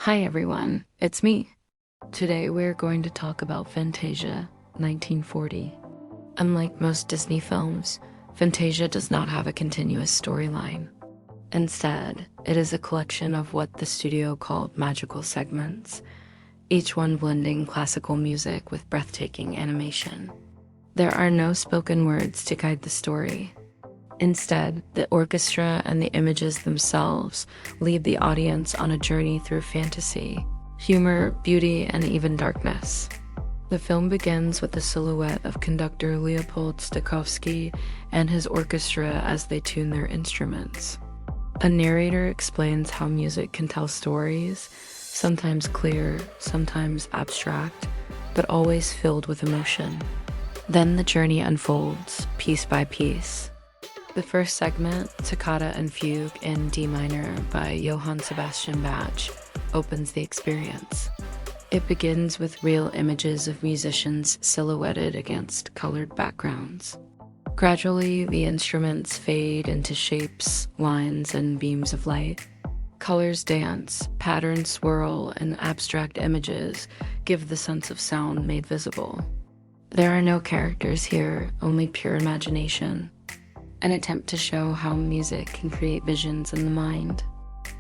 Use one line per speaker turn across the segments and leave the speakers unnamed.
Hi everyone, it's me. Today we're going to talk about Fantasia, 1940. Unlike most Disney films, Fantasia does not have a continuous storyline. Instead, it is a collection of what the studio called magical segments, each one blending classical music with breathtaking animation. There are no spoken words to guide the story. Instead, the orchestra and the images themselves lead the audience on a journey through fantasy, humor, beauty, and even darkness. The film begins with the silhouette of conductor Leopold Stokowski and his orchestra as they tune their instruments. A narrator explains how music can tell stories, sometimes clear, sometimes abstract, but always filled with emotion. Then the journey unfolds, piece by piece. The first segment, Toccata and Fugue in D minor by Johann Sebastian Bach, opens the experience. It begins with real images of musicians silhouetted against colored backgrounds. Gradually, the instruments fade into shapes, lines, and beams of light. Colors dance, patterns swirl, and abstract images give the sense of sound made visible. There are no characters here, only pure imagination. An attempt to show how music can create visions in the mind.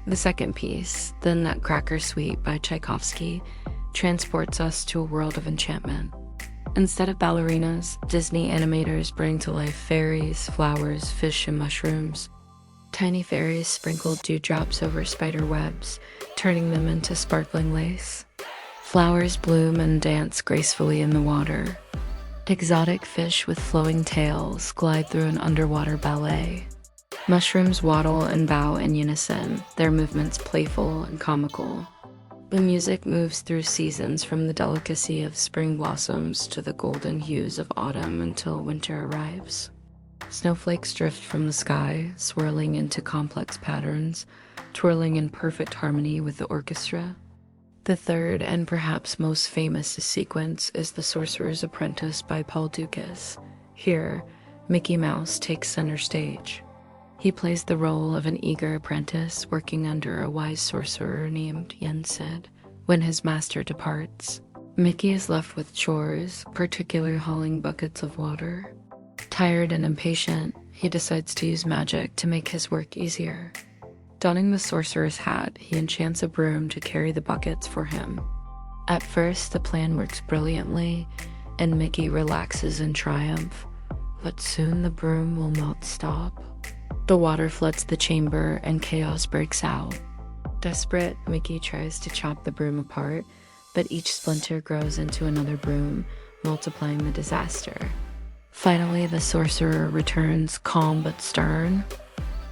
The second piece, the Nutcracker Suite by Tchaikovsky, transports us to a world of enchantment. Instead of ballerinas, Disney animators bring to life fairies, flowers, fish, and mushrooms. Tiny fairies sprinkle dewdrops over spider webs, turning them into sparkling lace. Flowers bloom and dance gracefully in the water. Exotic fish with flowing tails glide through an underwater ballet. Mushrooms waddle and bow in unison, their movements playful and comical. The music moves through seasons, from the delicacy of spring blossoms to the golden hues of autumn until winter arrives. Snowflakes drift from the sky, swirling into complex patterns, twirling in perfect harmony with the orchestra. The third and perhaps most famous sequence is The Sorcerer's Apprentice by Paul Dukas. Here, Mickey Mouse takes center stage. He plays the role of an eager apprentice working under a wise sorcerer named Yensid. When his master departs, Mickey is left with chores, particularly hauling buckets of water. Tired and impatient, he decides to use magic to make his work easier. Donning the sorcerer's hat, he enchants a broom to carry the buckets for him. At first, the plan works brilliantly, and Mickey relaxes in triumph, but soon the broom will not stop. The water floods the chamber, and chaos breaks out. Desperate, Mickey tries to chop the broom apart, but each splinter grows into another broom, multiplying the disaster. Finally, the sorcerer returns, calm but stern.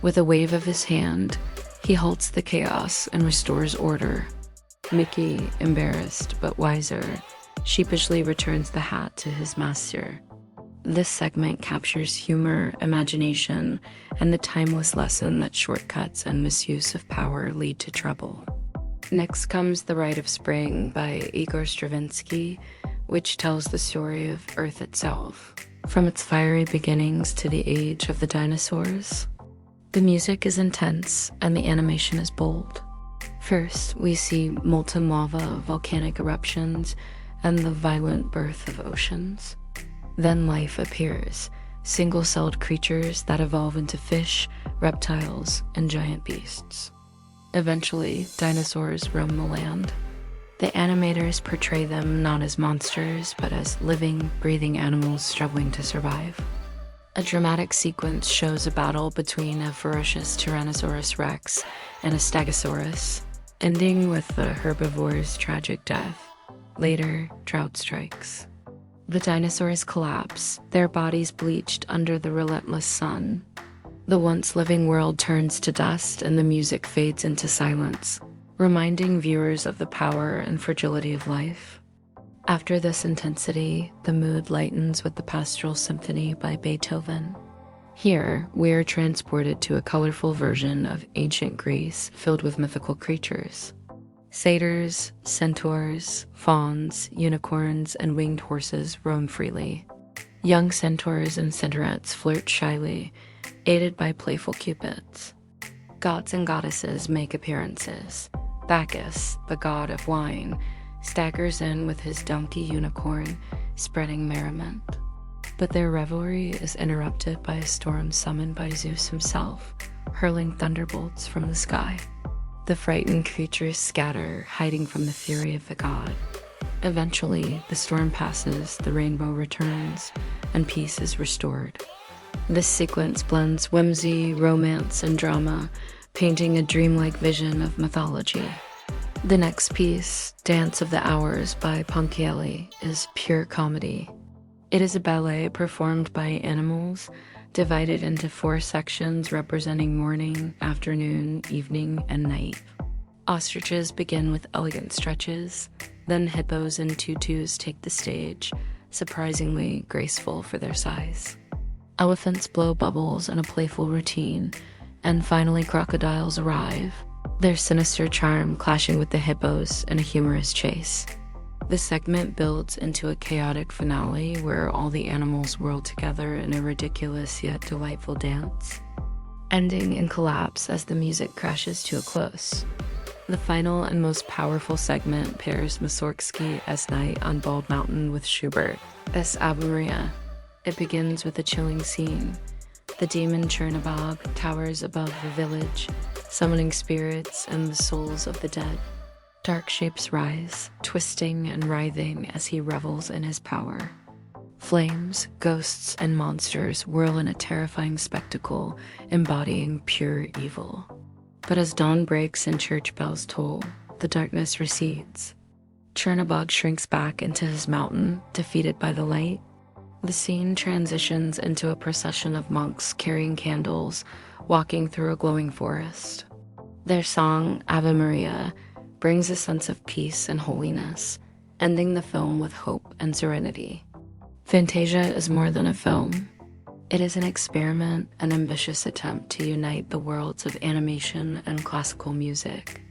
With a wave of his hand, he halts the chaos and restores order. Mickey, embarrassed but wiser, sheepishly returns the hat to his master. This segment captures humor, imagination, and the timeless lesson that shortcuts and misuse of power lead to trouble. Next comes The Rite of Spring by Igor Stravinsky, which tells the story of Earth itself, from its fiery beginnings to the age of the dinosaurs. The music is intense and the animation is bold. First, we see molten lava, volcanic eruptions, and the violent birth of oceans. Then life appears, single-celled creatures that evolve into fish, reptiles, and giant beasts. Eventually, dinosaurs roam the land. The animators portray them not as monsters, but as living, breathing animals struggling to survive. A dramatic sequence shows a battle between a ferocious Tyrannosaurus rex and a Stegosaurus, ending with the herbivore's tragic death. Later, drought strikes. The dinosaurs collapse, their bodies bleached under the relentless sun. The once living world turns to dust and the music fades into silence, reminding viewers of the power and fragility of life. After this intensity, the mood lightens with the Pastoral Symphony by Beethoven. Here, we are transported to a colorful version of ancient Greece filled with mythical creatures. Satyrs, centaurs, fauns, unicorns, and winged horses roam freely. Young centaurs and centaurettes flirt shyly, aided by playful cupids. Gods and goddesses make appearances. Bacchus, the god of wine, staggers in with his donkey unicorn, spreading merriment. But their revelry is interrupted by a storm summoned by Zeus himself, hurling thunderbolts from the sky. The frightened creatures scatter, hiding from the fury of the god. Eventually, the storm passes, the rainbow returns, and peace is restored. This sequence blends whimsy, romance, and drama, painting a dreamlike vision of mythology. The next piece, Dance of the Hours by Ponchielli, is pure comedy. It is a ballet performed by animals, divided into 4 sections representing morning, afternoon, evening, and night. Ostriches begin with elegant stretches, then hippos and tutus take the stage, surprisingly graceful for their size. Elephants blow bubbles in a playful routine, and finally crocodiles arrive, their sinister charm clashing with the hippos in a humorous chase. The segment builds into a chaotic finale where all the animals whirl together in a ridiculous yet delightful dance, ending in collapse as the music crashes to a close. The final and most powerful segment pairs Mussorgsky as Night on Bald Mountain with Schubert as Ave Maria. It begins with a chilling scene. The demon Chernabog towers above the village, summoning spirits and the souls of the dead. Dark shapes rise, twisting and writhing as he revels in his power. Flames, ghosts, and monsters whirl in a terrifying spectacle, embodying pure evil. But as dawn breaks and church bells toll, the darkness recedes. Chernabog shrinks back into his mountain, defeated by the light. The scene transitions into a procession of monks carrying candles, walking through a glowing forest. Their song, Ave Maria, brings a sense of peace and holiness, ending the film with hope and serenity. Fantasia is more than a film. It is an experiment, an ambitious attempt to unite the worlds of animation and classical music.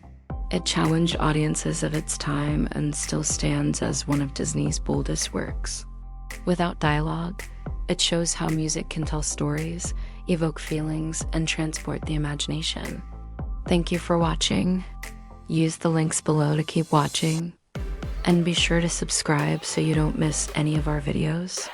It challenged audiences of its time and still stands as one of Disney's boldest works. Without dialogue, it shows how music can tell stories, evoke feelings, and transport the imagination. Thank you for watching. Use the links below to keep watching, and be sure to subscribe so you don't miss any of our videos.